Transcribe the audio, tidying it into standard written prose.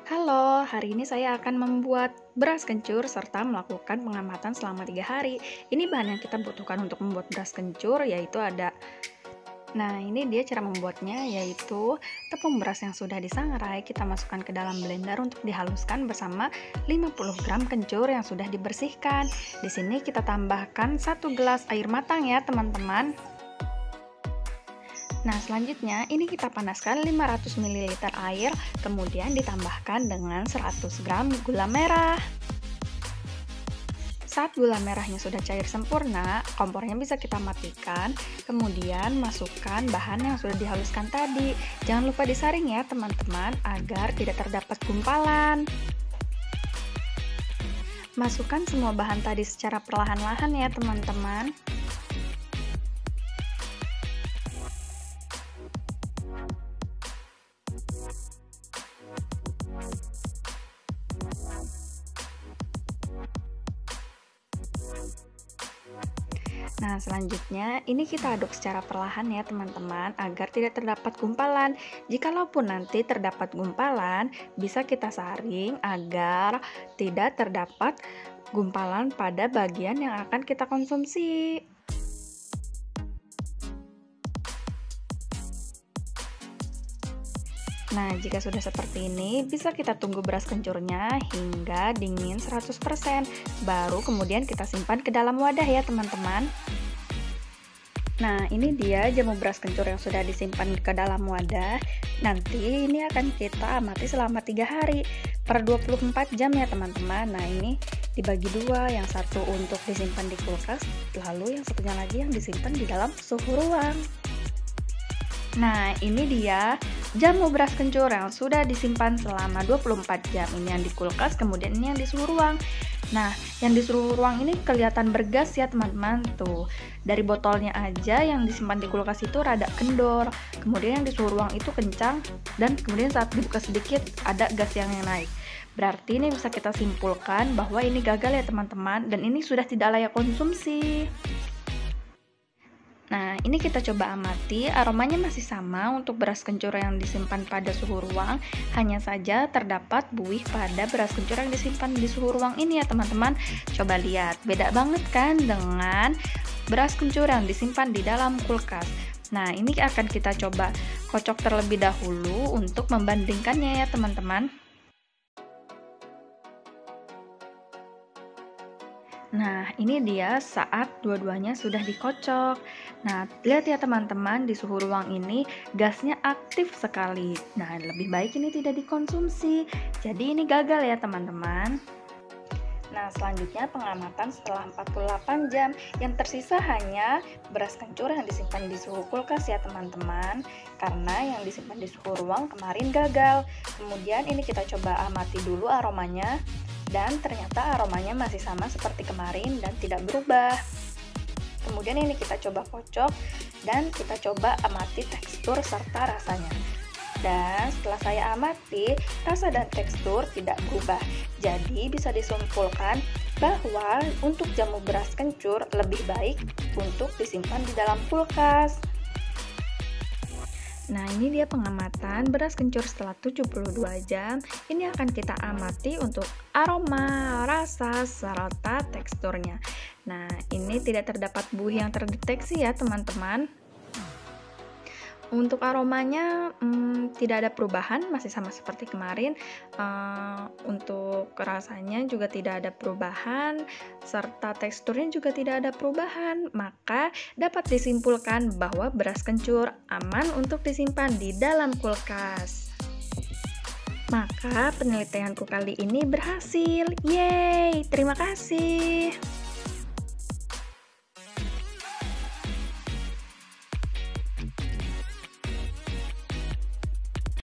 Halo, hari ini saya akan membuat beras kencur serta melakukan pengamatan selama 3 hari. Ini bahan yang kita butuhkan untuk membuat beras kencur yaitu ada. Nah, ini dia cara membuatnya yaitu tepung beras yang sudah disangrai kita masukkan ke dalam blender untuk dihaluskan bersama 50 gram kencur yang sudah dibersihkan. Di sini kita tambahkan 1 gelas air matang ya, teman-teman. Nah, selanjutnya ini kita panaskan 500 ml air, kemudian ditambahkan dengan 100 gram gula merah. Saat gula merahnya sudah cair sempurna, kompornya bisa kita matikan, kemudian masukkan bahan yang sudah dihaluskan tadi. Jangan lupa disaring ya teman-teman, agar tidak terdapat gumpalan. Masukkan semua bahan tadi secara perlahan-lahan ya teman-teman. Nah, selanjutnya ini kita aduk secara perlahan ya teman-teman, agar tidak terdapat gumpalan. Jikalaupun nanti terdapat gumpalan, bisa kita saring agar tidak terdapat gumpalan pada bagian yang akan kita konsumsi. Nah, jika sudah seperti ini, bisa kita tunggu beras kencurnya hingga dingin 100%, baru kemudian kita simpan ke dalam wadah ya teman-teman. Nah, ini dia jamu beras kencur yang sudah disimpan ke dalam wadah. Nanti ini akan kita amati selama 3 hari per 24 jam ya teman-teman. Nah, ini dibagi dua, yang satu untuk disimpan di kulkas, lalu yang satunya lagi yang disimpan di dalam suhu ruang. Nah, ini dia jamu beras kencur yang sudah disimpan selama 24 jam. Ini yang di kulkas, kemudian ini yang di suhu ruang. Nah, yang di suhu ruang ini kelihatan bergas ya teman-teman. Tuh, dari botolnya aja yang disimpan di kulkas itu rada kendor. Kemudian yang di suhu ruang itu kencang, dan kemudian saat dibuka sedikit ada gas yang naik. Berarti ini bisa kita simpulkan bahwa ini gagal ya teman-teman, dan ini sudah tidak layak konsumsi. Nah, ini kita coba amati, aromanya masih sama untuk beras kencur yang disimpan pada suhu ruang, hanya saja terdapat buih pada beras kencur yang disimpan di suhu ruang ini ya teman-teman. Coba lihat, beda banget kan dengan beras kencur yang disimpan di dalam kulkas. Nah, ini akan kita coba kocok terlebih dahulu untuk membandingkannya ya teman-teman. Nah, ini dia saat dua-duanya sudah dikocok. Nah, lihat ya teman-teman, di suhu ruang ini gasnya aktif sekali. Nah, lebih baik ini tidak dikonsumsi. Jadi ini gagal ya teman-teman. Nah, selanjutnya pengamatan setelah 48 jam. Yang tersisa hanya beras kencur yang disimpan di suhu kulkas ya teman-teman. Karena yang disimpan di suhu ruang kemarin gagal. Kemudian ini kita coba amati dulu aromanya. Dan ternyata aromanya masih sama seperti kemarin dan tidak berubah. Kemudian ini kita coba kocok dan kita coba amati tekstur serta rasanya. Dan setelah saya amati, rasa dan tekstur tidak berubah. Jadi bisa disimpulkan bahwa untuk jamu beras kencur lebih baik untuk disimpan di dalam kulkas. Nah, ini dia pengamatan beras kencur setelah 72 jam. Ini akan kita amati untuk aroma, rasa, serta teksturnya. Nah, ini tidak terdapat buih yang terdeteksi ya teman-teman. Untuk aromanya tidak ada perubahan, masih sama seperti kemarin. Untuk rasanya juga tidak ada perubahan, serta teksturnya juga tidak ada perubahan. Maka dapat disimpulkan bahwa beras kencur aman untuk disimpan di dalam kulkas. Maka penelitianku kali ini berhasil. Yeay, terima kasih.